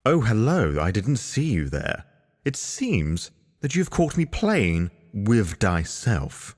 Oh, hello, I didn't see you there. It seems that you've caught me playing with thyself.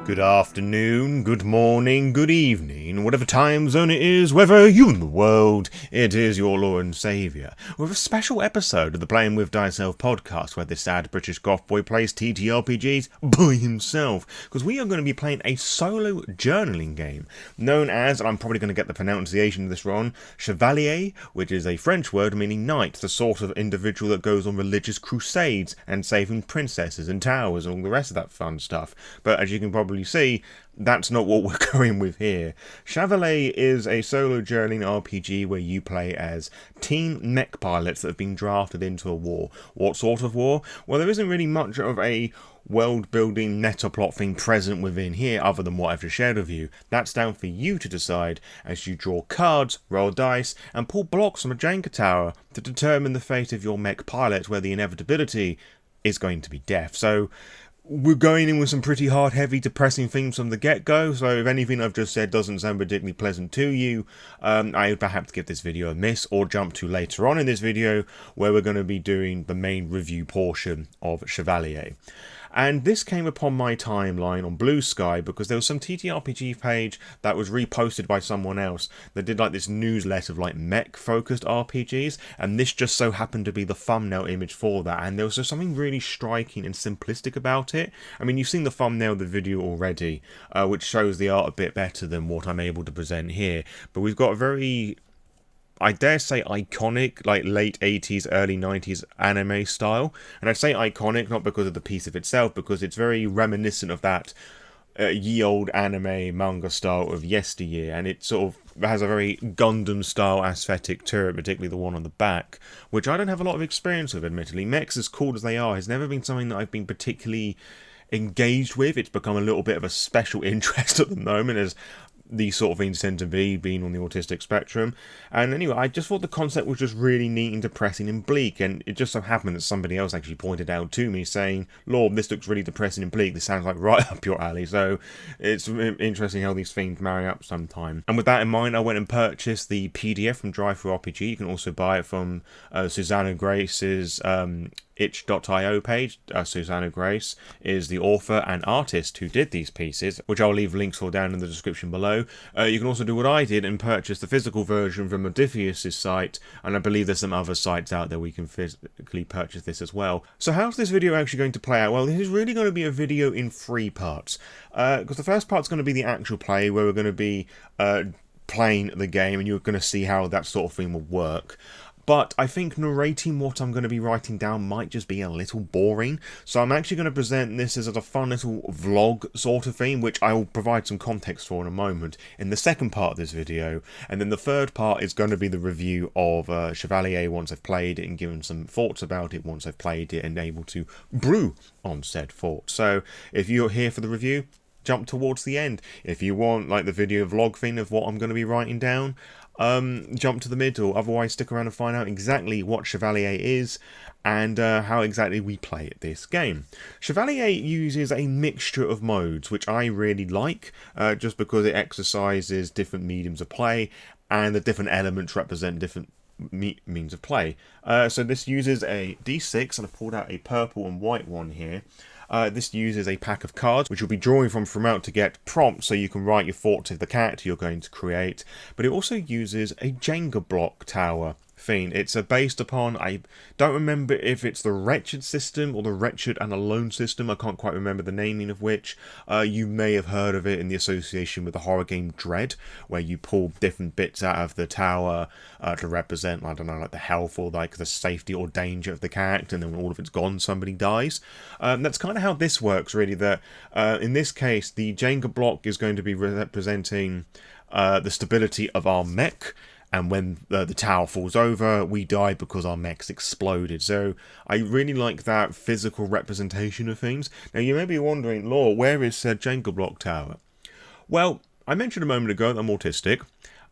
Good afternoon, good morning, good evening, whatever time zone it is, wherever you in the world, it is your Lord and Saviour, with a special episode of the Playing With Thyself podcast, where this sad British Goth boy plays TTRPGs by himself, because we are going to be playing a solo journaling game, known as, and I'm probably going to get the pronunciation of this wrong, Chevalier, which is a French word meaning knight, the sort of individual that goes on religious crusades and saving princesses and towers and all the rest of that fun stuff, but as you can probably see, that's not what we're going with here. Chevalier is a solo journaling RPG where you play as teen mech pilots that have been drafted into a war. What sort of war? Well, there isn't really much of a world-building meta plot thing present within here other than what I've just shared with you. That's down for you to decide as you draw cards, roll dice, and pull blocks from a Jenga tower to determine the fate of your mech pilot, where the inevitability is going to be death. So we're going in with some pretty hard, heavy, depressing themes from the get-go, so if anything I've just said doesn't sound particularly pleasant to you, I would perhaps give this video a miss, or jump to later on in this video, where we're going to be doing the main review portion of Chevalier. And this came upon my timeline on Blue Sky because there was some TTRPG page that was reposted by someone else that did like this newsletter of like mech-focused RPGs, and this just so happened to be the thumbnail image for that, and there was just something really striking and simplistic about it. I mean, you've seen the thumbnail of the video already, which shows the art a bit better than what I'm able to present here, but we've got a very, I dare say, iconic, like late 80s, early 90s anime style. And I say iconic not because of the piece of itself, because it's very reminiscent of that ye old anime manga style of yesteryear, and it sort of has a very Gundam style aesthetic to it, particularly the one on the back, which I don't have a lot of experience with, admittedly. Mechs, as cool as they are, has never been something that I've been particularly engaged with. It's become a little bit of a special interest at the moment, as these sort of things tend to be, being on the autistic spectrum. And anyway, I just thought the concept was just really neat and depressing and bleak, and it just so happened that somebody else actually pointed out to me saying, Lord, this looks really depressing and bleak, this sounds like right up your alley. So it's interesting how these things marry up sometime. And with that in mind, I went and purchased the PDF from DriveThruRPG. You can also buy it from Susanah Grace's itch.io page. Susanah Grace is the author and artist who did these pieces, which I'll leave links for down in the description below. You can also do what I did and purchase the physical version from Modifius' site, and I believe there's some other sites out there we can physically purchase this as well. So how's this video actually going to play out? Well, this is really going to be a video in 3 parts, because the first part's going to be the actual play, where we're going to be playing the game, and you're going to see how that sort of thing will work. But I think narrating what I'm going to be writing down might just be a little boring, so I'm actually going to present this as a fun little vlog sort of thing, which I will provide some context for in a moment in the second part of this video, and then the third part is going to be the review of Chevalier once I've played it and given some thoughts about it once I've played it and able to brew on said thoughts. So if you're here for the review, jump towards the end. If you want like the video vlog thing of what I'm going to be writing down, jump to the middle. Otherwise, stick around and find out exactly what Chevalier is and how exactly we play this game. Chevalier uses a mixture of modes, which I really like, just because it exercises different mediums of play, and the different elements represent different means of play. So this uses a D6, and I've pulled out a purple and white one here. This uses a pack of cards, which you'll be drawing from throughout to get prompts so you can write your thoughts of the character you're going to create. But it also uses a Jenga block tower Fiend. It's based upon, I don't remember if it's the Wretched system or the Wretched and Alone system. I can't quite remember the naming of which. You may have heard of it in the association with the horror game Dread, where you pull different bits out of the tower to represent, I don't know, like the health or like the safety or danger of the character, and then when all of it's gone, somebody dies. That's kind of how this works, really, that in this case, the Jenga block is going to be representing the stability of our mech. And when the tower falls over, we die because our mech's exploded. So I really like that physical representation of things. Now you may be wondering, Law, where is said Jenga block tower? Well, I mentioned a moment ago that I'm autistic,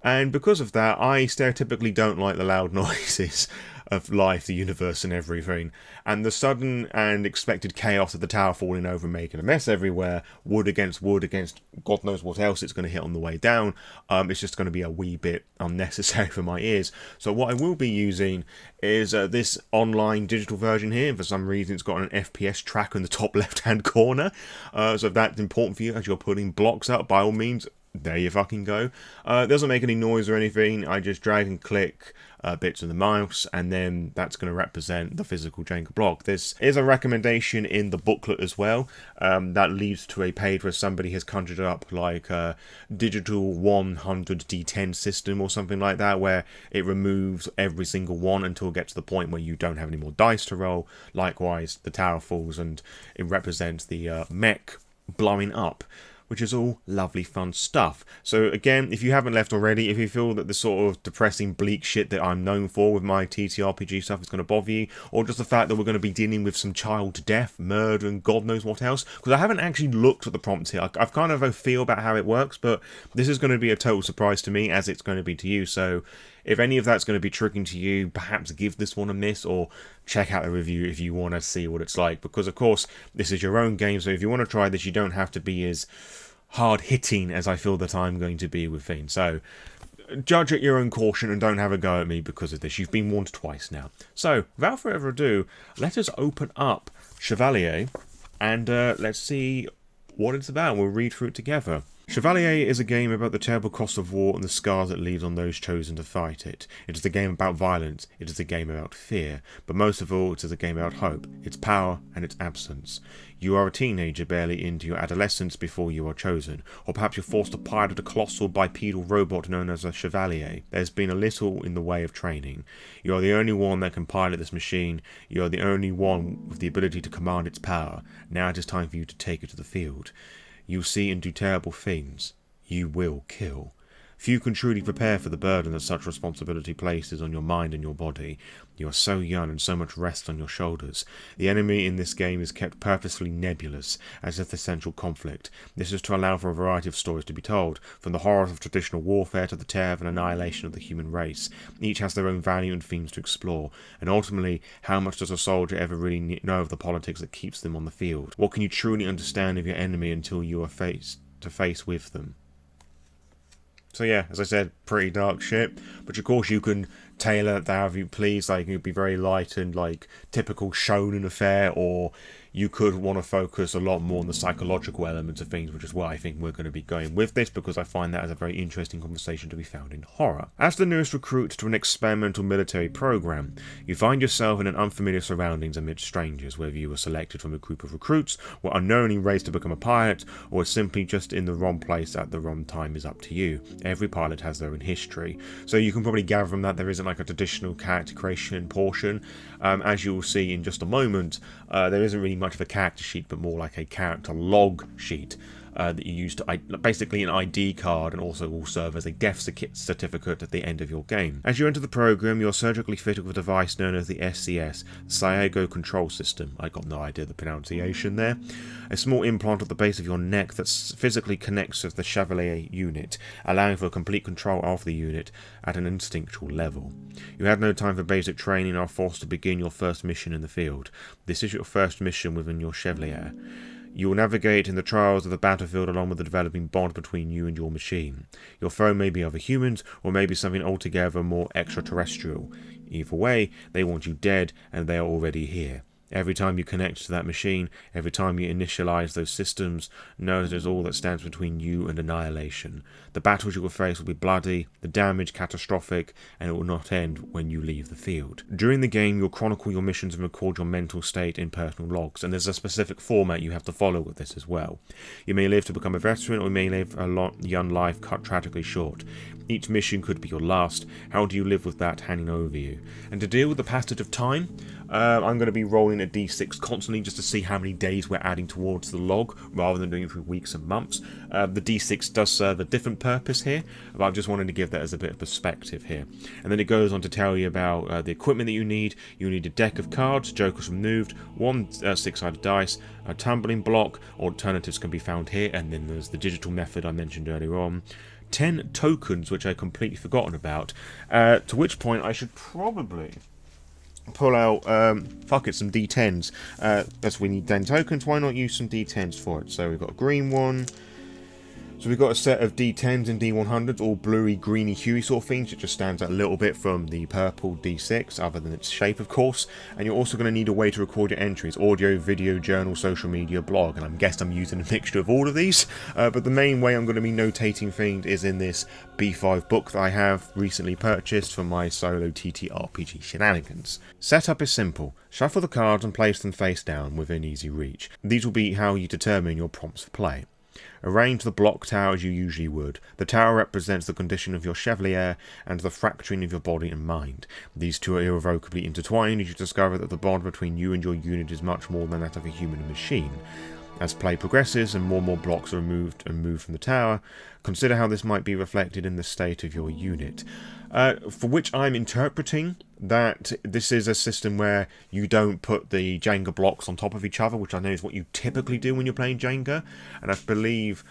and because of that, I stereotypically don't like the loud noises of life, the universe, and everything. And the sudden and expected chaos of the tower falling over and making a mess everywhere, wood against God knows what else it's going to hit on the way down, it's just going to be a wee bit unnecessary for my ears. So what I will be using is this online digital version here. For some reason, it's got an FPS tracker in the top left-hand corner. So if that's important for you as you're putting blocks up, by all means, there you fucking go. It doesn't make any noise or anything. I just drag and click bits of the mouse, and then that's going to represent the physical Jenga block. This is a recommendation in the booklet as well. That leads to a page where somebody has conjured up like a digital 100d10 system or something like that, where it removes every single one until it gets to the point where you don't have any more dice to roll. Likewise, the tower falls and it represents the mech blowing up, which is all lovely fun stuff. So again, if you haven't left already, if you feel that the sort of depressing, bleak shit that I'm known for with my TTRPG stuff is going to bother you, or just the fact that we're going to be dealing with some child death, murder, and God knows what else, because I haven't actually looked at the prompts here. I've kind of a feel about how it works, but this is going to be a total surprise to me, as it's going to be to you. So if any of that's going to be triggering to you, perhaps give this one a miss, or check out the review if you want to see what it's like. Because, of course, this is your own game, so if you want to try this, you don't have to be as hard-hitting as I feel that I'm going to be with things. So, judge at your own caution and don't have a go at me because of this. You've been warned twice now. So, without further ado, let us open up Chevalier, and let's see what it's about. We'll read through it together. Chevalier is a game about the terrible cost of war and the scars it leaves on those chosen to fight it. It is a game about violence, it is a game about fear, but most of all it is a game about hope, its power and its absence. You are a teenager barely into your adolescence before you are chosen, or perhaps you're forced to pilot a colossal bipedal robot known as a Chevalier. There's been a little in the way of training. You are the only one that can pilot this machine, you are the only one with the ability to command its power. Now it is time for you to take it to the field. You will see and do terrible things. You will kill. Few can truly prepare for the burden that such responsibility places on your mind and your body. You are so young and so much rests on your shoulders. The enemy in this game is kept purposefully nebulous, as if the central conflict. This is to allow for a variety of stories to be told, from the horrors of traditional warfare to the terror and annihilation of the human race. Each has their own value and themes to explore, and ultimately, how much does a soldier ever really know of the politics that keeps them on the field? What can you truly understand of your enemy until you are face to face with them? So yeah, as I said, pretty dark shit, but of course you can tailor that however you please. Like, it could be very light and like typical shonen affair, or you could want to focus a lot more on the psychological elements of things, which is why I think we're going to be going with this, because I find that as a very interesting conversation to be found in horror. As the newest recruit to an experimental military program, you find yourself in an unfamiliar surroundings amidst strangers, whether you were selected from a group of recruits, were unknowingly raised to become a pilot, or were simply just in the wrong place at the wrong time is up to you. Every pilot has their own history, so you can probably gather from that there isn't like a traditional character creation portion. As you will see in just a moment, there isn't really much of a character sheet, but more like a character log sheet that you use to basically an ID card, and also will serve as a death certificate at the end of your game. As you enter the program, you're surgically fitted with a device known as the SCS, Syago Control System. I got no idea the pronunciation there. A small implant at the base of your neck that physically connects with the Chevalier unit, allowing for complete control of the unit at an instinctual level. You have no time for basic training and are forced to begin your first mission in the field. This is your first mission within your Chevalier. You will navigate in the trials of the battlefield along with the developing bond between you and your machine. Your foe may be other humans, or maybe something altogether more extraterrestrial. Either way, they want you dead, and they are already here. Every time you connect to that machine, every time you initialize those systems, know that it's all that stands between you and annihilation. The battles you will face will be bloody, the damage catastrophic, and it will not end when you leave the field. During the game, you'll chronicle your missions and record your mental state in personal logs, and there's a specific format you have to follow with this as well. You may live to become a veteran, or you may live a young life cut tragically short. Each mission could be your last. How do you live with that hanging over you? And to deal with the passage of time, I'm going to be rolling a d6 constantly just to see how many days we're adding towards the log, rather than doing it through weeks and months. The d6 does serve a different purpose here, but I just wanted to give that as a bit of perspective here. And then it goes on to tell you about the equipment that you need. You need a deck of cards, jokers removed, one six-sided dice, a tumbling block. Alternatives can be found here, and then there's the digital method I mentioned earlier on. 10 tokens, which I completely forgotten about, to which point I should probably pull out, some d10s. As we need 10 tokens, why not use some d10s for it? So we've got a green one. So we've got a set of d10s and d100s, all bluey, greeny, huey sort of things. It just stands out a little bit from the purple d6, other than its shape, of course. And you're also going to need a way to record your entries: audio, video, journal, social media, blog. And I guess I'm using a mixture of all of these. But the main way I'm going to be notating things is in this B5 book that I have recently purchased for my solo TTRPG shenanigans. Setup is simple. Shuffle the cards and place them face down within easy reach. These will be how you determine your prompts for play. Arrange the block tower as you usually would. The tower represents the condition of your Chevalier and the fracturing of your body and mind. These two are irrevocably intertwined as you discover that the bond between you and your unit is much more than that of a human and machine. As play progresses and more blocks are removed and moved from the tower, consider how this might be reflected in the state of your unit. For which I'm interpreting that this is a system where you don't put the Jenga blocks on top of each other, which I know is what you typically do when you're playing Jenga, and I believe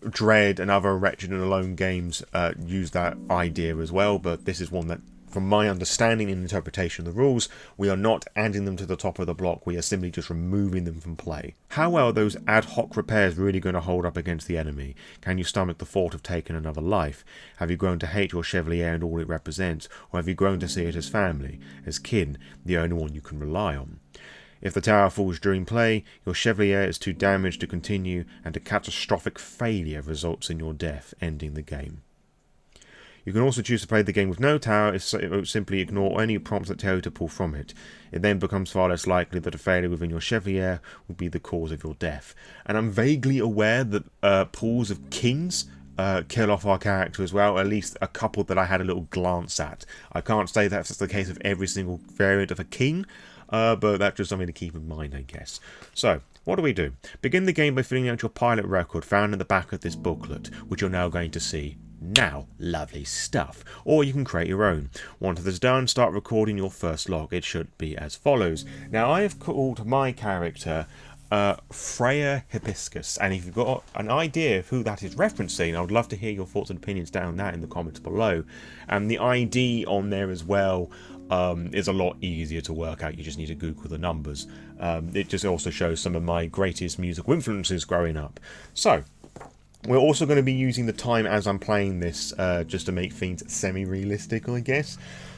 Dread and other Wretched and Alone games use that idea as well, but this is one that, from my understanding and interpretation of the rules, we are not adding them to the top of the block, we are simply just removing them from play. How well are those ad hoc repairs really going to hold up against the enemy? Can you stomach the thought of taking another life? Have you grown to hate your Chevalier and all it represents, or have you grown to see it as family, as kin, the only one you can rely on? If the tower falls during play, your Chevalier is too damaged to continue, and a catastrophic failure results in your death, ending the game. You can also choose to play the game with no tower, simply ignore any prompts that tell you to pull from it. It then becomes far less likely that a failure within your Chevalier will be the cause of your death. And I'm vaguely aware that pulls of kings kill off our character as well, at least a couple that I had a little glance at. I can't say that's the case of every single variant of a king, but that's just something to keep in mind, I guess. So, what do? Begin the game by filling out your pilot record found in the back of this booklet, which you're now going to see now. Lovely stuff. Or you can create your own. Once this is done, start recording your first log. It should be as follows. Now, I have called my character Freya Hibiscus, and if you've got an idea of who that is referencing, I would love to hear your thoughts and opinions down that in the comments below. And the ID on there as well is a lot easier to work out. You just need to Google the numbers. It just also shows some of my greatest musical influences growing up. So, we're also going to be using the time as I'm playing this, just to make things semi-realistic, I guess.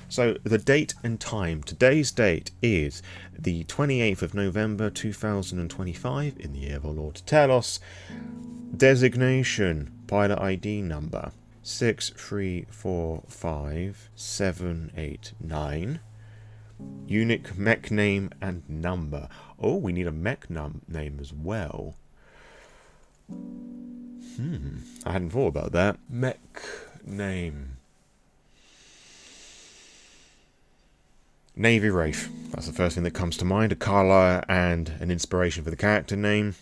So, the date and time. Today's date is the 28th of November 2025, in the year of our Lord Telos. Designation, pilot ID number 6345789. Unique mech name and number. Oh, we need a mech name as well. I hadn't thought about that. Mech name. Navy Wraith. That's the first thing that comes to mind. A colour and an inspiration for the character name.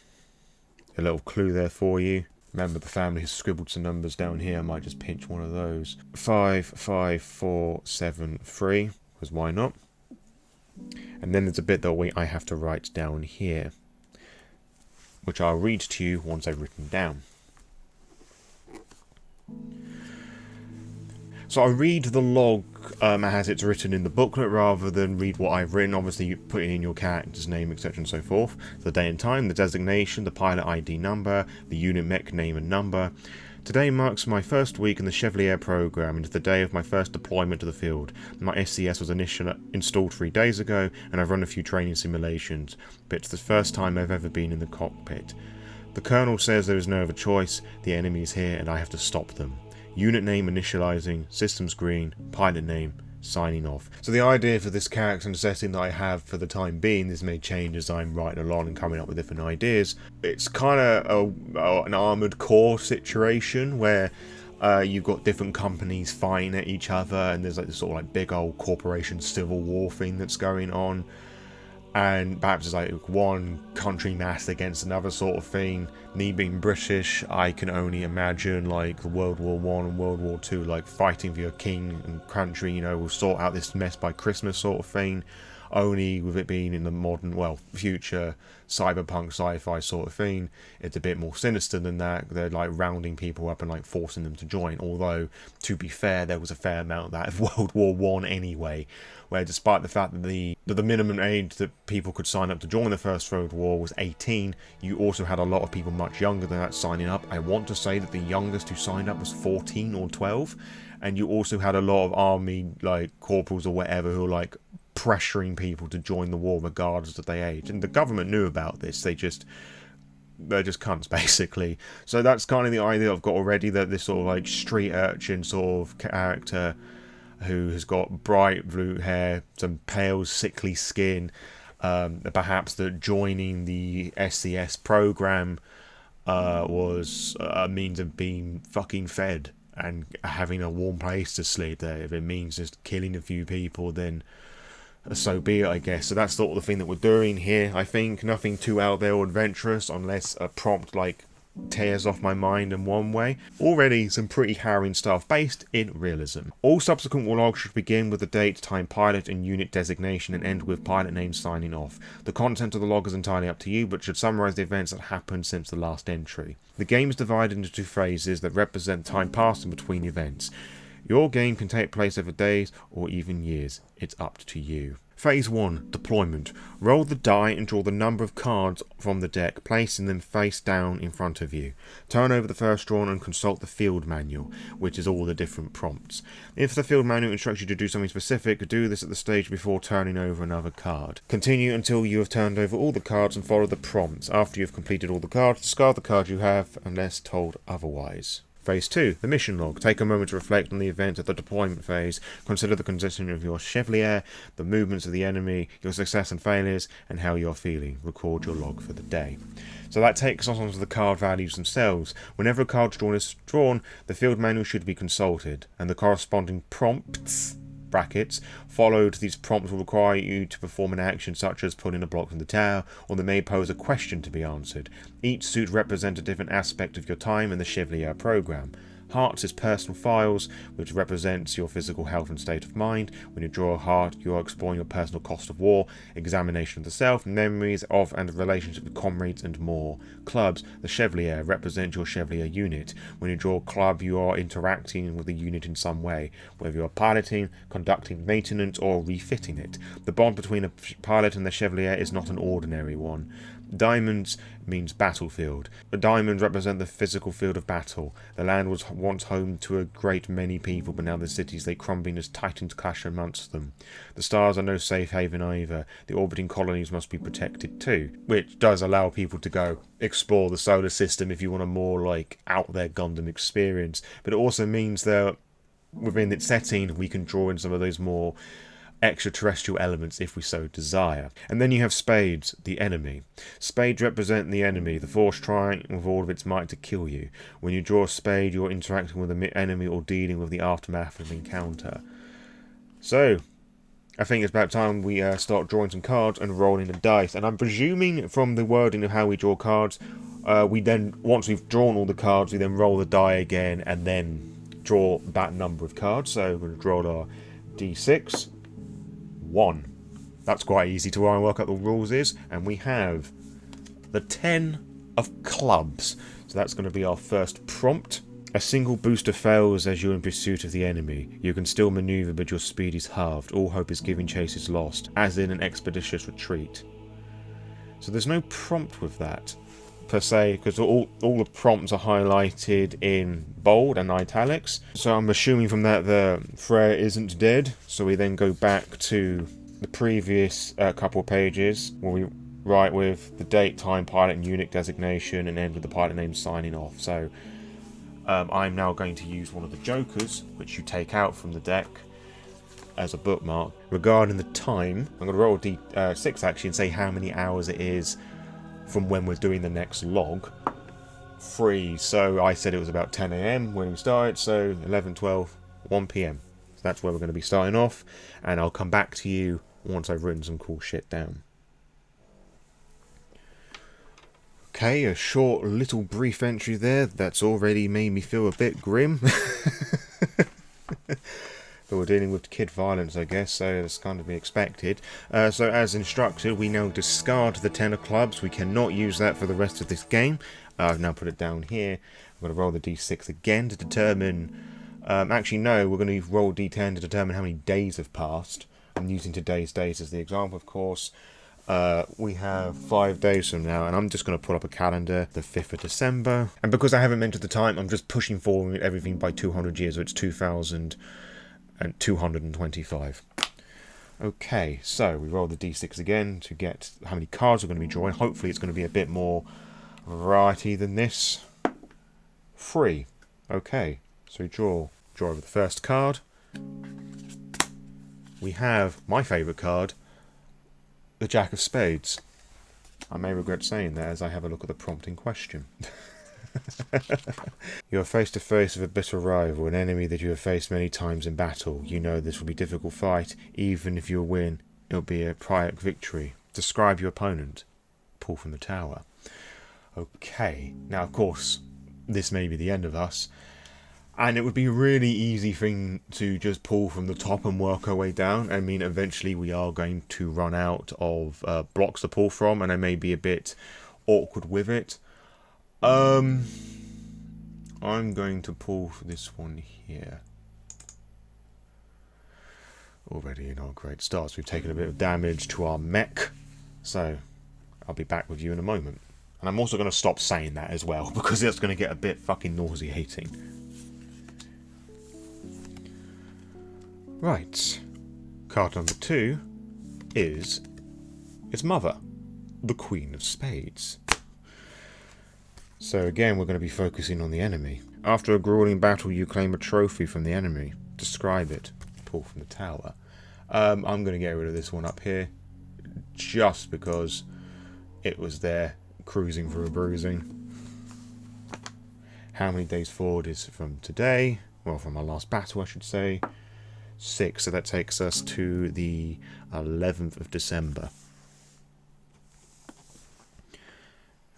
A little clue there for you. Remember, the family has scribbled some numbers down here. I might just pinch one of those. 55473, because why not? And then there's a bit that I have to write down here, which I'll read to you once I've written down. So I read the log as it's written in the booklet rather than read what I've written. Obviously, you put in your character's name, etc. and so forth. The day and time, the designation, the pilot ID number, the unit mech name and number. Today marks my first week in the Chevalier program and the day of my first deployment to the field. My SCS was initially installed 3 days ago and I've run a few training simulations, but it's the first time I've ever been in the cockpit. The Colonel says there is no other choice, the enemy is here and I have to stop them. Unit name initializing, systems green, pilot name, signing off. So the idea for this character and setting that I have for the time being, this may change as I'm writing along and coming up with different ideas. It's kind of an armoured core situation where you've got different companies fighting at each other and there's like this sort of like big old corporation civil war thing that's going on. And perhaps it's like one country massed against another sort of thing. Me being British, I can only imagine like World War I and World War II, like fighting for your king and country, you know, we'll sort out this mess by Christmas sort of thing. Only with it being in the modern, well, future cyberpunk sci-fi sort of thing, it's a bit more sinister than that. They're like rounding people up and like forcing them to join. Although, to be fair, there was a fair amount of that of World War I anyway, where despite the fact that the minimum age that people could sign up to join the First World War was 18, you also had a lot of people much younger than that signing up. I want to say that the youngest who signed up was 14 or 12, and you also had a lot of army like corporals or whatever who were like pressuring people to join the war regardless of their age, and the government knew about this. They're just cunts basically. So that's kind of the idea I've got already, that this sort of like street urchin sort of character who has got bright blue hair, some pale sickly skin, perhaps that joining the SCS program was a means of being fucking fed and having a warm place to sleep there. If it means just killing a few people, then so be it, I guess. So that's sort of the thing that we're doing here. I think nothing too out there or adventurous, unless a prompt like tears off my mind in one way. Already some pretty harrowing stuff based in realism. All subsequent logs should begin with the date, time, pilot and unit designation and end with pilot name signing off. The content of the log is entirely up to you, but should summarise the events that happened since the last entry. The game is divided into 2 phases that represent time passing between events. Your game can take place over days or even years. It's up to you. Phase 1. Deployment. Roll the die and draw the number of cards from the deck, placing them face down in front of you. Turn over the first drawn and consult the field manual, which is all the different prompts. If the field manual instructs you to do something specific, do this at the stage before turning over another card. Continue until you have turned over all the cards and follow the prompts. After you have completed all the cards, discard the card you have unless told otherwise. Phase 2. The mission log. Take a moment to reflect on the events of the deployment phase. Consider the condition of your Chevalier, the movements of the enemy, your success and failures, and how you're feeling. Record your log for the day. So that takes us on to the card values themselves. Whenever a card is drawn, the field manual should be consulted, and the corresponding prompts brackets followed. These prompts will require you to perform an action such as pulling a block from the tower, or they may pose a question to be answered. Each suit represents a different aspect of your time in the Chevalier program. Hearts is personal files, which represents your physical health and state of mind. When you draw a heart, you are exploring your personal cost of war, examination of the self, memories of and relationship with comrades, and more. Clubs, the Chevalier, represent your Chevalier unit. When you draw a club, you are interacting with the unit in some way, whether you are piloting, conducting maintenance, or refitting it. The bond between a pilot and the Chevalier is not an ordinary one. Diamonds means battlefield. The diamonds represent the physical field of battle. The land was once home to a great many people, but now the cities lay crumbling as titans clash amongst them. The stars are no safe haven either. The orbiting colonies must be protected too, which does allow people to go explore the solar system if you want a more like out there Gundam experience. But it also means that within its setting we can draw in some of those more extraterrestrial elements if we so desire. And then you have spades, the enemy. Spades represent the enemy, the force trying with all of its might to kill you. When you draw a spade, you're interacting with the enemy or dealing with the aftermath of an encounter. So, I think it's about time we start drawing some cards and rolling the dice. And I'm presuming from the wording of how we draw cards, we then, once we've drawn all the cards, we then roll the die again and then draw that number of cards. So we're going to draw our D6. 1. That's quite easy to work out the rules is. And we have the 10 of clubs. So that's going to be our first prompt. A single booster fails as you're in pursuit of the enemy. You can still maneuver, but your speed is halved. All hope is giving chase is lost, as in an expeditious retreat. So there's no prompt with that. per se, because all the prompts are highlighted in bold and italics. So I'm assuming from that the Freya isn't dead. So we then go back to the previous couple of pages where we write with the date, time, pilot, and unit designation, and end with the pilot name signing off. So I'm now going to use one of the jokers, which you take out from the deck as a bookmark. Regarding the time, I'm going to roll a D6 actually and say how many hours it is from when we're doing the next log. 3. So I said it was about 10 AM when we started, so 11, 12, 1 PM. So that's where we're going to be starting off, and I'll come back to you once I've written some cool shit down. Okay, a short little brief entry there that's already made me feel a bit grim. But we're dealing with kid violence, I guess, so that's kind of be expected. So as instructed, we now discard the 10 of clubs. We cannot use that for the rest of this game. I've now put it down here. I'm going to roll the d6 again to determine... actually, no, we're going to roll d10 to determine how many days have passed. I'm using today's days as the example, of course. We have 5 days from now, and I'm just going to put up a calendar, the 5th of December. And because I haven't mentioned the time, I'm just pushing forward everything by 200 years, so it's 2225. Okay, so we roll the d6 again to get how many cards we're going to be drawing. Hopefully it's going to be a bit more variety than this. 3. Okay, so we draw over the first card. We have my favourite card, the Jack of Spades. I may regret saying that as I have a look at the prompt in question. You are face to face with a bitter rival, an enemy that you have faced many times in battle. You know this will be a difficult fight. Even if you win, it will be a quiet victory. Describe your opponent. Pull from the tower. Okay, now of course, this may be the end of us. And it would be a really easy thing to just pull from the top and work our way down. I mean, eventually we are going to run out of blocks to pull from, and I may be a bit awkward with it. I'm going to pull for this one here. Already in our great starts, we've taken a bit of damage to our mech. So, I'll be back with you in a moment. And I'm also going to stop saying that as well, because it's going to get a bit fucking nauseating. Right. Card number 2 is its mother, the Queen of Spades. So again, we're going to be focusing on the enemy. After a grueling battle, you claim a trophy from the enemy. Describe it. Pull from the tower. I'm going to get rid of this one up here, just because it was there, cruising for a bruising. How many days forward is from today? Well, from our last battle, I should say. 6, so that takes us to the 11th of December.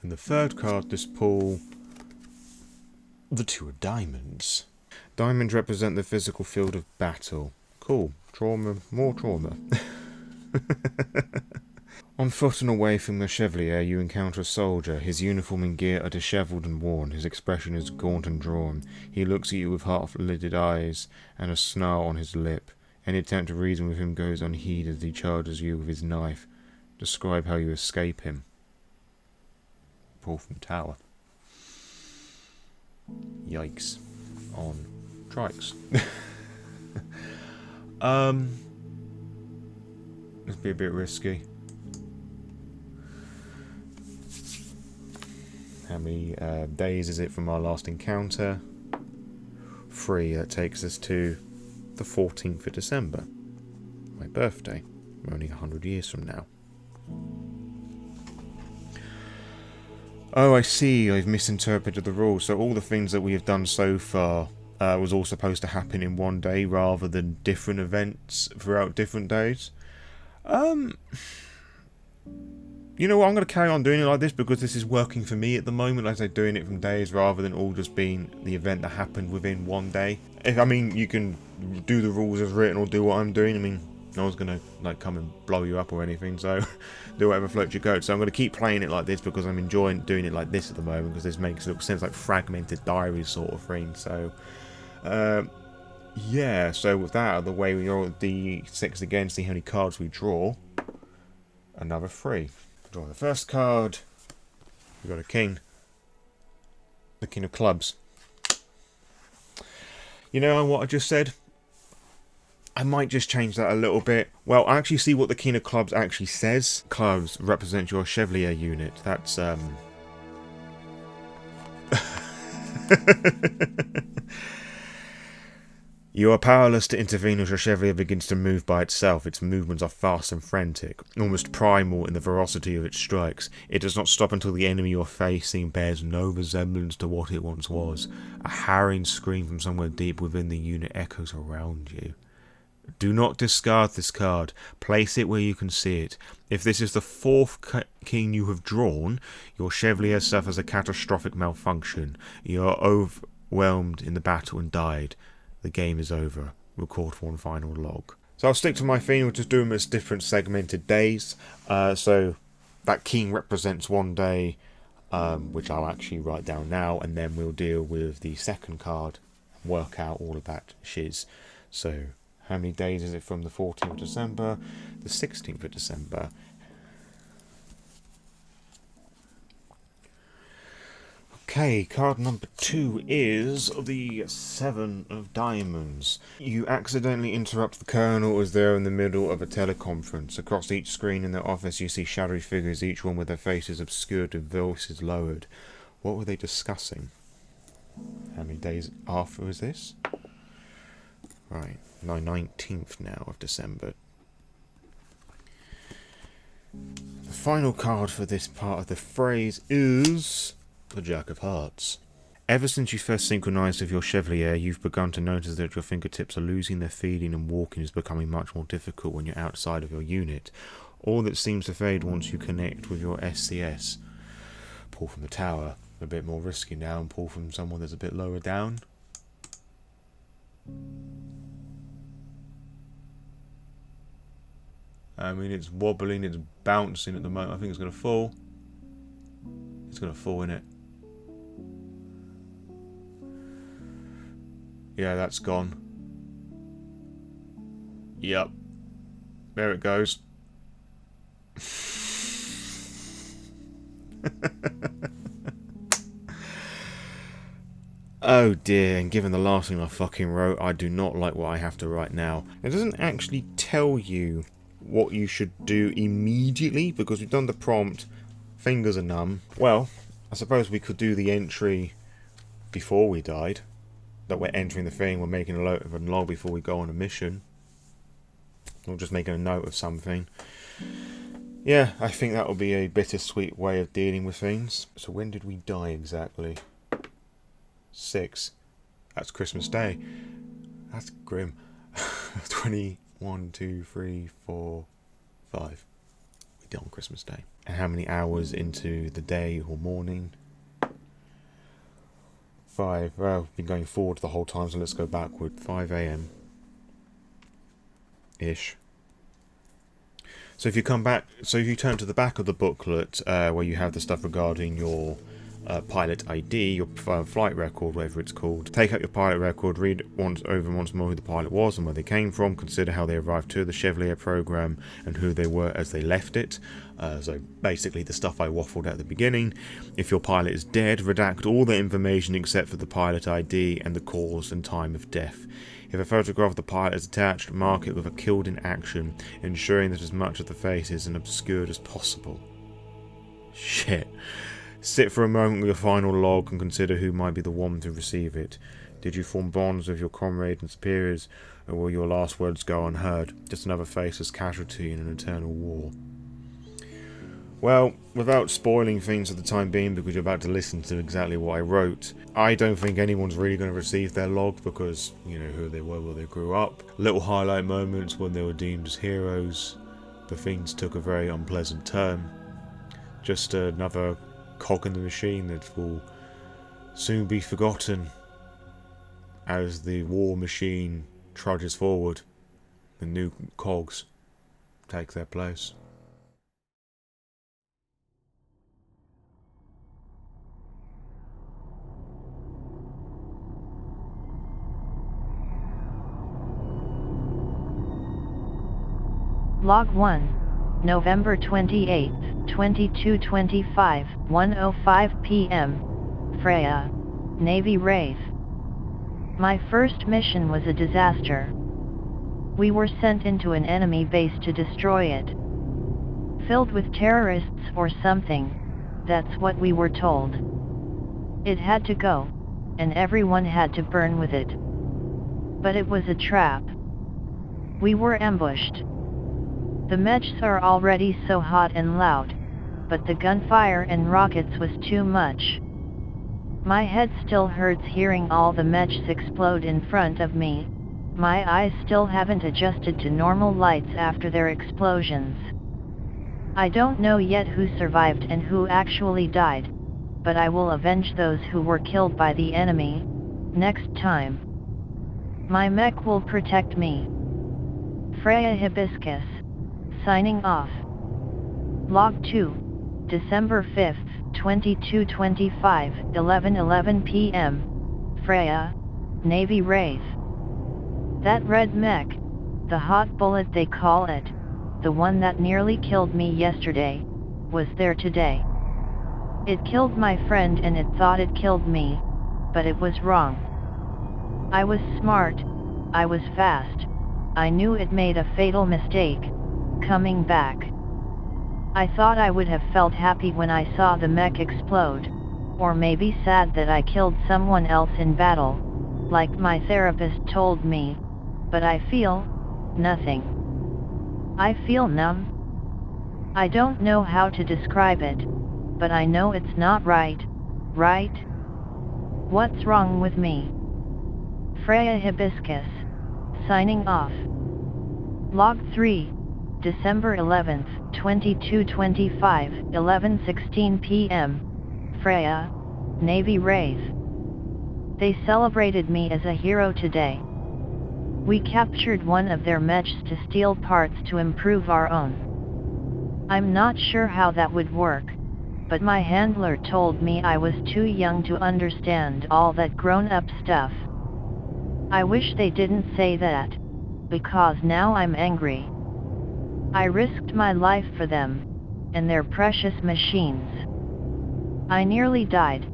And the third card this pull, the 2 of diamonds. Diamonds represent the physical field of battle. Cool. Trauma, more trauma. On foot and away from the Chevalier, you encounter a soldier. His uniform and gear are dishevelled and worn. His expression is gaunt and drawn. He looks at you with half-lidded eyes and a snarl on his lip. Any attempt to reason with him goes unheeded as he charges you with his knife. Describe how you escape him. Pull from tower. Yikes. On trikes. This be a bit risky. How many days is it from our last encounter? 3. That takes us to the 14th of December. My birthday. Only 100 years from now. Oh, I see. I've misinterpreted the rules. So all the things that we have done so far was all supposed to happen in one day rather than different events throughout different days. You know what, I'm going to carry on doing it like this because this is working for me at the moment, like I say, doing it from days rather than all just being the event that happened within one day. I mean, you can do the rules as written or do what I'm doing. I mean, no one's going to like come and blow you up or anything, so do whatever floats your boat. So I'm going to keep playing it like this because I'm enjoying doing it like this at the moment because this makes it look sense like fragmented diary sort of thing. So, yeah, so with that out of the way, we roll the d6 again, see how many cards we draw. Another 3. Draw the first card, We've got a king. The king of clubs. You know what I just said? I might just change that a little bit. Well, I actually see what the king of clubs actually says. Clubs represent your Chevalier unit. That's, You are powerless to intervene as your Chevalier begins to move by itself. Its movements are fast and frantic, almost primal in the ferocity of its strikes. It does not stop until the enemy you are facing bears no resemblance to what it once was. A harrowing scream from somewhere deep within the unit echoes around you. Do not discard this card. Place it where you can see it. If this is the fourth king you have drawn, your Chevalier suffers a catastrophic malfunction. You are overwhelmed in the battle and died. The game is over. Record one final log. So I'll stick to my theme, which is doing as different segmented days. So that king represents one day, which I'll actually write down now, and then we'll deal with the second card and work out all of that shiz. So how many days is it from the 14th of December, the 16th of December? Okay, card number 2 is the 7 of Diamonds. You accidentally interrupt the Colonel as they're in the middle of a teleconference. Across each screen in their office you see shadowy figures, each one with their faces obscured and voices lowered. What were they discussing? How many days after was this? Right, 19th now of December. The final card for this part of the phrase is the Jack of Hearts. Ever since you first synchronized with your Chevalier, you've begun to notice that your fingertips are losing their feeling and walking is becoming much more difficult when you're outside of your unit. All that seems to fade once you connect with your SCS. Pull from the tower. A bit more risky now, and pull from someone that's a bit lower down. I mean, it's wobbling, it's bouncing at the moment. I think it's going to fall. It's going to fall, innit? Yeah, that's gone. Yep. There it goes. Oh dear, and given the last thing I fucking wrote, I do not like what I have to write now. It doesn't actually tell you what you should do immediately, because we've done the prompt, fingers are numb. Well, I suppose we could do the entry before we died. That we're entering the thing, we're making a note of a log before we go on a mission. Or just making a note of something. Yeah, I think that will be a bittersweet way of dealing with things. So when did we die exactly? 6. That's Christmas Day. That's grim. 21, 2, 3, 4, 5. We died on Christmas Day. And how many hours into the day or morning? 5. Well, we've been going forward the whole time, so let's go backward. 5 AM. Ish. So if you come back, so if you turn to the back of the booklet, where you have the stuff regarding your pilot ID, your flight record, whatever it's called. Take out your pilot record, read once more who the pilot was and where they came from, consider how they arrived to the Chevalier program and who they were as they left it. So basically the stuff I waffled at the beginning. If your pilot is dead, redact all the information except for the pilot ID and the cause and time of death. If a photograph of the pilot is attached, mark it with a killed in action, ensuring that as much of the face is obscured as possible. Shit. Sit for a moment with your final log and consider who might be the one to receive it. Did you form bonds with your comrades and superiors, or will your last words go unheard? Just another faceless casualty in an eternal war. Well, without spoiling things at the time being, because you're about to listen to exactly what I wrote, I don't think anyone's really going to receive their log because, you know, who they were where they grew up. Little highlight moments when they were deemed as heroes, but things took a very unpleasant turn. Just another cog in the machine that will soon be forgotten as the war machine trudges forward and new cogs take their place. Log 1. November 28, 2225, 1:05 p.m. Freya, Navy Wraith. My first mission was a disaster. We were sent into an enemy base to destroy it. Filled with terrorists or something, that's what we were told. It had to go, and everyone had to burn with it. But it was a trap. We were ambushed. The mechs are already so hot and loud, but the gunfire and rockets was too much. My head still hurts hearing all the mechs explode in front of me. My eyes still haven't adjusted to normal lights after their explosions. I don't know yet who survived and who actually died, but I will avenge those who were killed by the enemy, next time. My mech will protect me. Freya Hibiscus. Signing off. Log 2, December 5th, 2225, 11:11 p.m. Freya, Navy Wraith. That red mech, the hot bullet they call it, the one that nearly killed me yesterday, was there today. It killed my friend and it thought it killed me, but it was wrong. I was smart, I was fast, I knew it made a fatal mistake, coming back. I thought I would have felt happy when I saw the mech explode, or maybe sad that I killed someone else in battle, like my therapist told me, but I feel nothing. I feel numb. I don't know how to describe it, but I know it's not right, right? What's wrong with me? Freya Hibiscus. Signing off. Log 3, December 11th, 2225, 11:16 p.m. Freya, Navy Wraith. They celebrated me as a hero today. We captured one of their mechs to steal parts to improve our own. I'm not sure how that would work, but my handler told me I was too young to understand all that grown-up stuff. I wish they didn't say that, because now I'm angry. I risked my life for them, and their precious machines. I nearly died,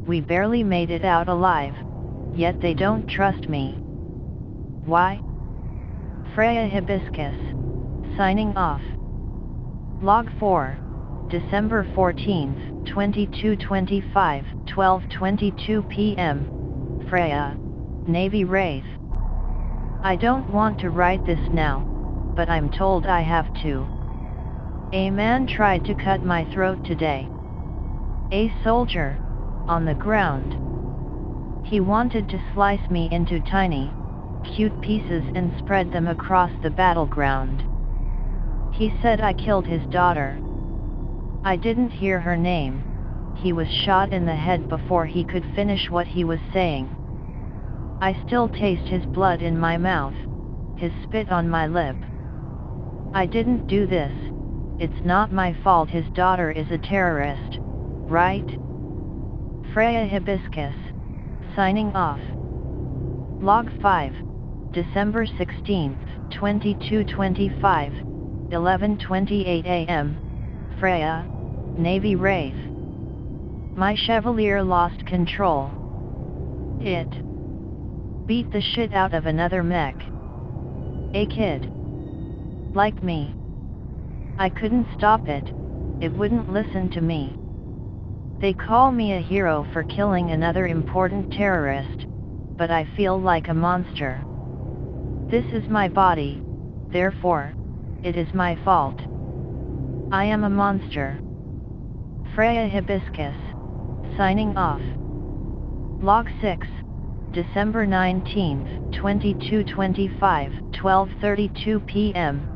we barely made it out alive, yet they don't trust me. Why? Freya Hibiscus. Signing off. Log 4, December 14th, 2225, 12:22 p.m. Freya, Navy Wraith. I don't want to write this now, but I'm told I have to. A man tried to cut my throat today. A soldier, on the ground. He wanted to slice me into tiny, cute pieces and spread them across the battleground. He said I killed his daughter. I didn't hear her name. He was shot in the head before he could finish what he was saying. I still taste his blood in my mouth, his spit on my lip. I didn't do this. It's not my fault his daughter is a terrorist, right? Freya Hibiscus. Signing off. Log 5, December 16th, 2225, 11:28 a.m. Freya, Navy Wraith. My Chevalier lost control. It beat the shit out of another mech. A kid. Like me. I couldn't stop it, it wouldn't listen to me. They call me a hero for killing another important terrorist, but I feel like a monster. This is my body, therefore, it is my fault. I am a monster. Freya Hibiscus. Signing off. Log 6, December 19th, 2225, 12:32 p.m.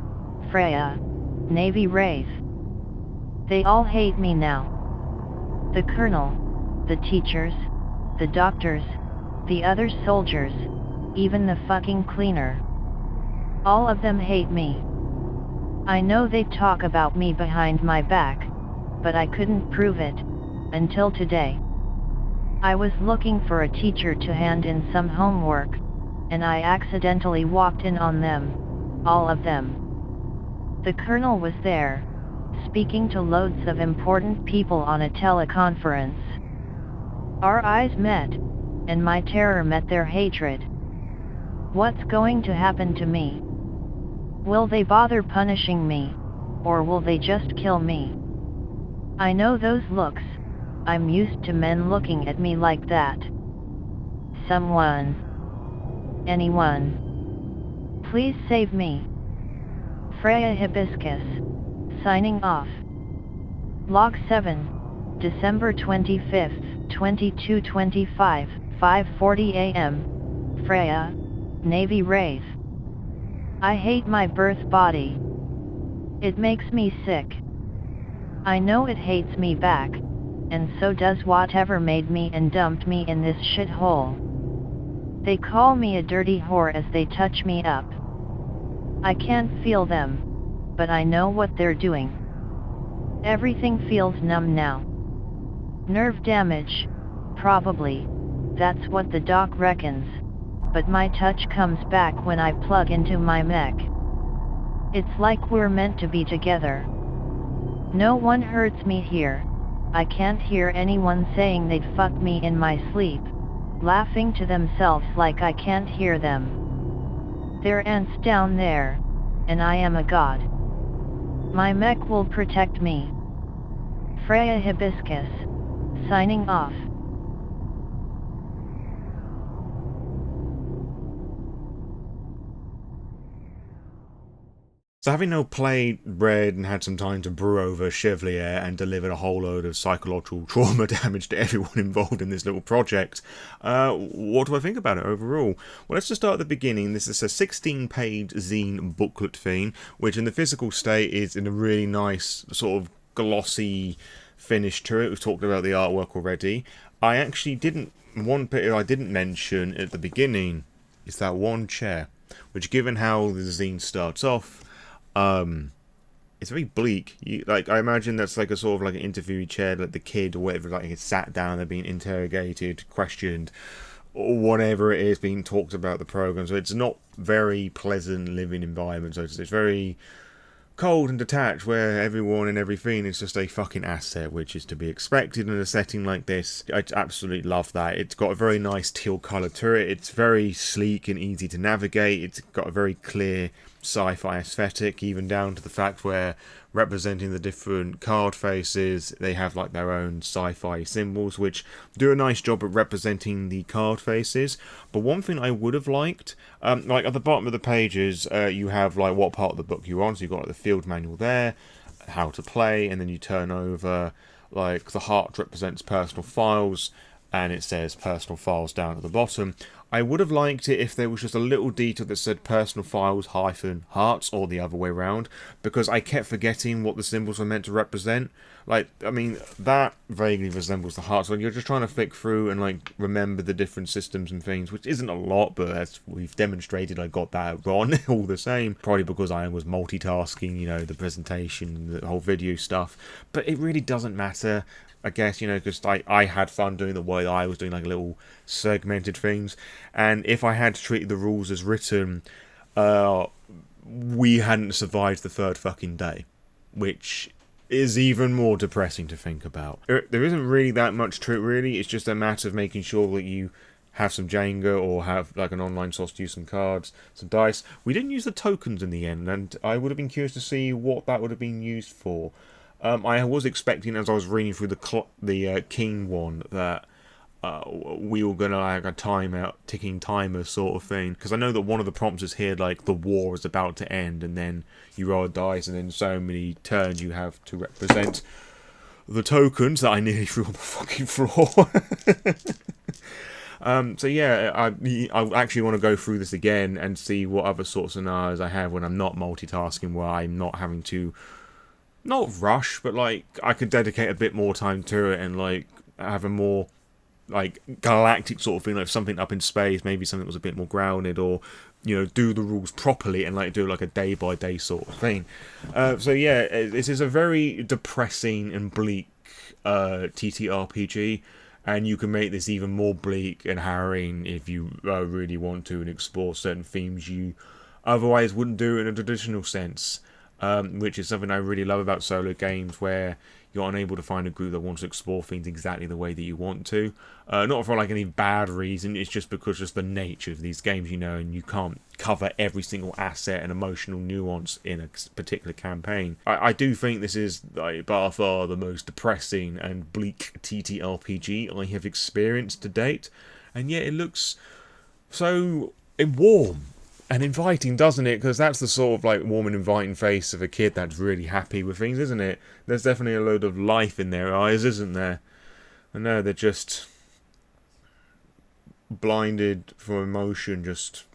Freya, Navy Wraith. They all hate me now. The colonel, the teachers, the doctors, the other soldiers, even the fucking cleaner. All of them hate me. I know they talk about me behind my back, but I couldn't prove it, until today. I was looking for a teacher to hand in some homework, and I accidentally walked in on them, all of them. The colonel was there, speaking to loads of important people on a teleconference. Our eyes met, and my terror met their hatred. What's going to happen to me? Will they bother punishing me, or will they just kill me? I know those looks. I'm used to men looking at me like that. Someone. Anyone. Please save me. Freya Hibiscus. Signing off. Log 7. December 25th, 2225, 5:40 a.m. Freya, Navy Wraith. I hate my birth body. It makes me sick. I know it hates me back, and so does whatever made me and dumped me in this shithole. They call me a dirty whore as they touch me up. I can't feel them, but I know what they're doing. Everything feels numb now. Nerve damage, probably, that's what the doc reckons, but my touch comes back when I plug into my mech. It's like we're meant to be together. No one hurts me here. I can't hear anyone saying they'd fuck me in my sleep, laughing to themselves like I can't hear them. They're ants down there, and I am a god. My mech will protect me. Freya Hibiscus. Signing off. So having now played, read, and had some time to brew over Chevalier and delivered a whole load of psychological trauma damage to everyone involved in this little project, what do I think about it overall? Well, let's just start at the beginning. This is a 16-page zine booklet theme, which in the physical state is in a really nice sort of glossy finish to it. We've talked about the artwork already. I actually didn't, one bit I didn't mention at the beginning is that one chair, which given how the zine starts off, it's very bleak. I imagine that's like a sort of like an interviewee chair, like the kid or whatever, like it's sat down, they're being interrogated, questioned, or whatever it is, being talked about the program. So it's not very pleasant living environment. So it's very cold and detached, where everyone and everything is just a fucking asset, which is to be expected in a setting like this. I absolutely love that. It's got a very nice teal colour to it. It's very sleek and easy to navigate. It's got a very clear sci-fi aesthetic, even down to the fact where representing the different card faces, they have like their own sci-fi symbols, which do a nice job at representing the card faces. But one thing I would have liked, like at the bottom of the pages, you have like what part of the book you're on. So you've got like the field manual there, how to play, and then you turn over like the heart represents personal files, and it says personal files down at the bottom. I would have liked it if there was just a little detail that said personal files - hearts, or the other way around, because I kept forgetting what the symbols were meant to represent. Like, I mean, that vaguely resembles the hearts. When you're just trying to flick through and like remember the different systems and things, which isn't a lot, but as we've demonstrated, I got that wrong all the same. Probably because I was multitasking, you know, the presentation, the whole video stuff. But it really doesn't matter, I guess, you know, because I had fun doing the way I was doing, like little segmented things. And if I had treated the rules as written, we hadn't survived the third fucking day, which is even more depressing to think about. There isn't really that much to it, really. It's just a matter of making sure that you have some Jenga or have like an online source to use some cards, some dice. We didn't use the tokens in the end, and I would have been curious to see what that would have been used for. I was expecting, as I was reading through the King one, that we were going to like a ticking timer sort of thing, because I know that one of the prompts is here like the war is about to end, and then you roll a dice, and then so many turns you have to represent the tokens that I nearly threw on the fucking floor. So yeah, I actually want to go through this again and see what other sort of scenarios I have when I'm not multitasking, where I'm not having to not rush, but like I could dedicate a bit more time to it and like have a more like galactic sort of thing, like something up in space, maybe something that was a bit more grounded, or you know, do the rules properly and like do like a day by day sort of thing. So yeah, this is a very depressing and bleak TTRPG, and you can make this even more bleak and harrowing if you really want to, and explore certain themes you otherwise wouldn't do in a traditional sense. which is something I really love about solo games, where you're unable to find a group that wants to explore things exactly the way that you want to. Not for like any bad reason, it's just because just the nature of these games, you know, and you can't cover every single asset and emotional nuance in a particular campaign. I do think this is like, by far the most depressing and bleak TTRPG I have experienced to date, and yet it looks so warm and inviting, doesn't it? Because that's the sort of like warm and inviting face of a kid that's really happy with things, isn't it? There's definitely a load of life in their eyes, isn't there? I know they're just blinded from emotion, just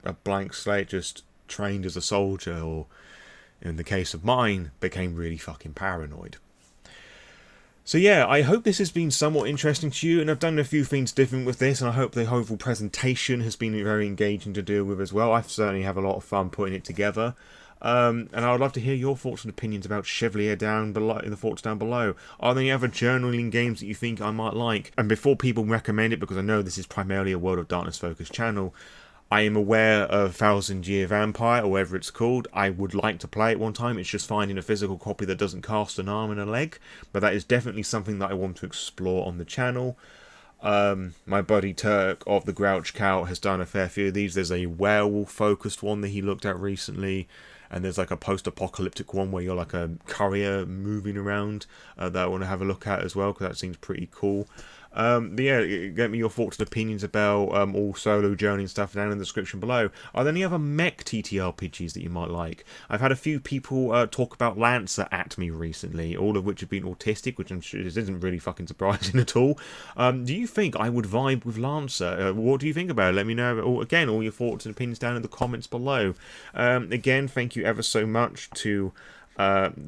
a blank slate, just trained as a soldier, or in the case of mine, became really fucking paranoid. So yeah, I hope this has been somewhat interesting to you, and I've done a few things different with this, and I hope the overall presentation has been very engaging to deal with as well. I certainly have a lot of fun putting it together. And I would love to hear your thoughts and opinions about Chevalier down below, in the thoughts down below. Are there any other journaling games that you think I might like? And before people recommend it, because I know this is primarily a World of Darkness focused channel, I am aware of 1000 Year Vampire, or whatever it's called. I would like to play it one time. It's just finding a physical copy that doesn't cast an arm and a leg. But that is definitely something that I want to explore on the channel. My buddy Turk of the Grouch Cow has done a fair few of these. There's a werewolf-focused one that he looked at recently. And there's like a post-apocalyptic one where you're like a courier moving around that I want to have a look at as well, because that seems pretty cool. But yeah, get me your thoughts and opinions about all solo journey stuff down in the description below. Are there any other mech TTRPGs that you might like? I've had a few people talk about Lancer at me recently, all of which have been autistic, which I'm sure isn't really fucking surprising at all. Do you think I would vibe with Lancer? What do you think about it? Let me know, again, all your thoughts and opinions down in the comments below. Again, thank you ever so much to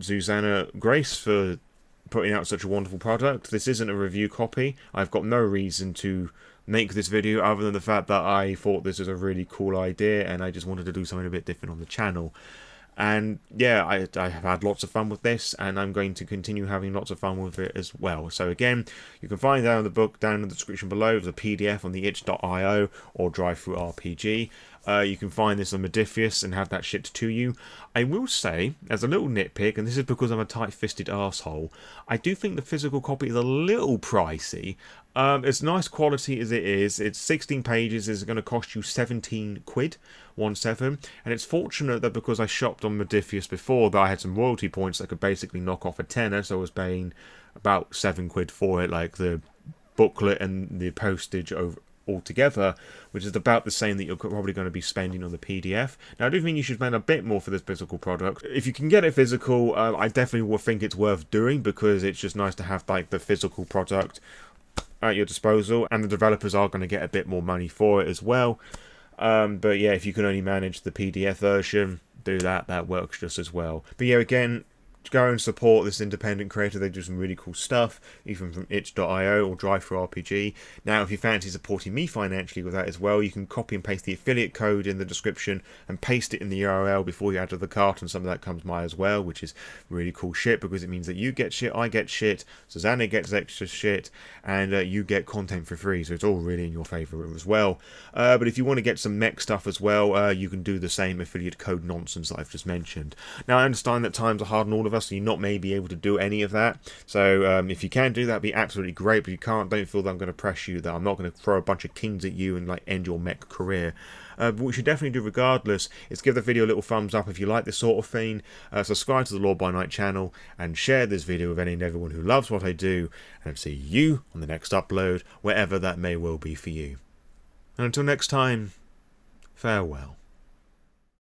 Susanah Grace for putting out such a wonderful product. This isn't a review copy. I've got no reason to make this video other than the fact that I thought this was a really cool idea and I just wanted to do something a bit different on the channel. And yeah, I have had lots of fun with this, and I'm going to continue having lots of fun with it as well. So again, you can find down the book down in the description below. There's a PDF on the itch.io or DriveThruRPG. You can find this on Modifius and have that shipped to you. I will say, as a little nitpick, and this is because I'm a tight-fisted arsehole, I do think the physical copy is a little pricey. It's nice quality as it is. It's 16 pages. It's going to cost you 17 quid, 17. And it's fortunate that because I shopped on Modifius before, that I had some royalty points that could basically knock off a tenner, so I was paying about 7 quid for it, like the booklet and the postage over altogether, which is about the same that you're probably going to be spending on the PDF. Now, I do think you should spend a bit more for this physical product. If you can get it physical, I definitely will think it's worth doing, because it's just nice to have like the physical product at your disposal, and the developers are going to get a bit more money for it as well. But yeah, if you can only manage the PDF version, do that. That works just as well. But yeah, again, go and support this independent creator. They do some really cool stuff, even from itch.io or DriveThruRPG. Now, if you fancy supporting me financially with that as well, you can copy and paste the affiliate code in the description and paste it in the URL before you add to the cart, and some of that comes my as well, which is really cool shit, because it means that you get shit, I get shit, Susanah gets extra shit, and you get content for free, so it's all really in your favour as well. But if you want to get some mech stuff as well, you can do the same affiliate code nonsense that I've just mentioned. Now, I understand that times are hard on all of us, so you're not maybe able to do any of that. So if you can do that, be absolutely great. But if you can't, don't feel that I'm going to press you, that I'm not going to throw a bunch of kings at you and like end your mech career. But what you should definitely do regardless is give the video a little thumbs up if you like this sort of thing, subscribe to the Lord by Night channel, and share this video with any and everyone who loves what I do, and see you on the next upload, wherever that may well be for you. And until next time, farewell.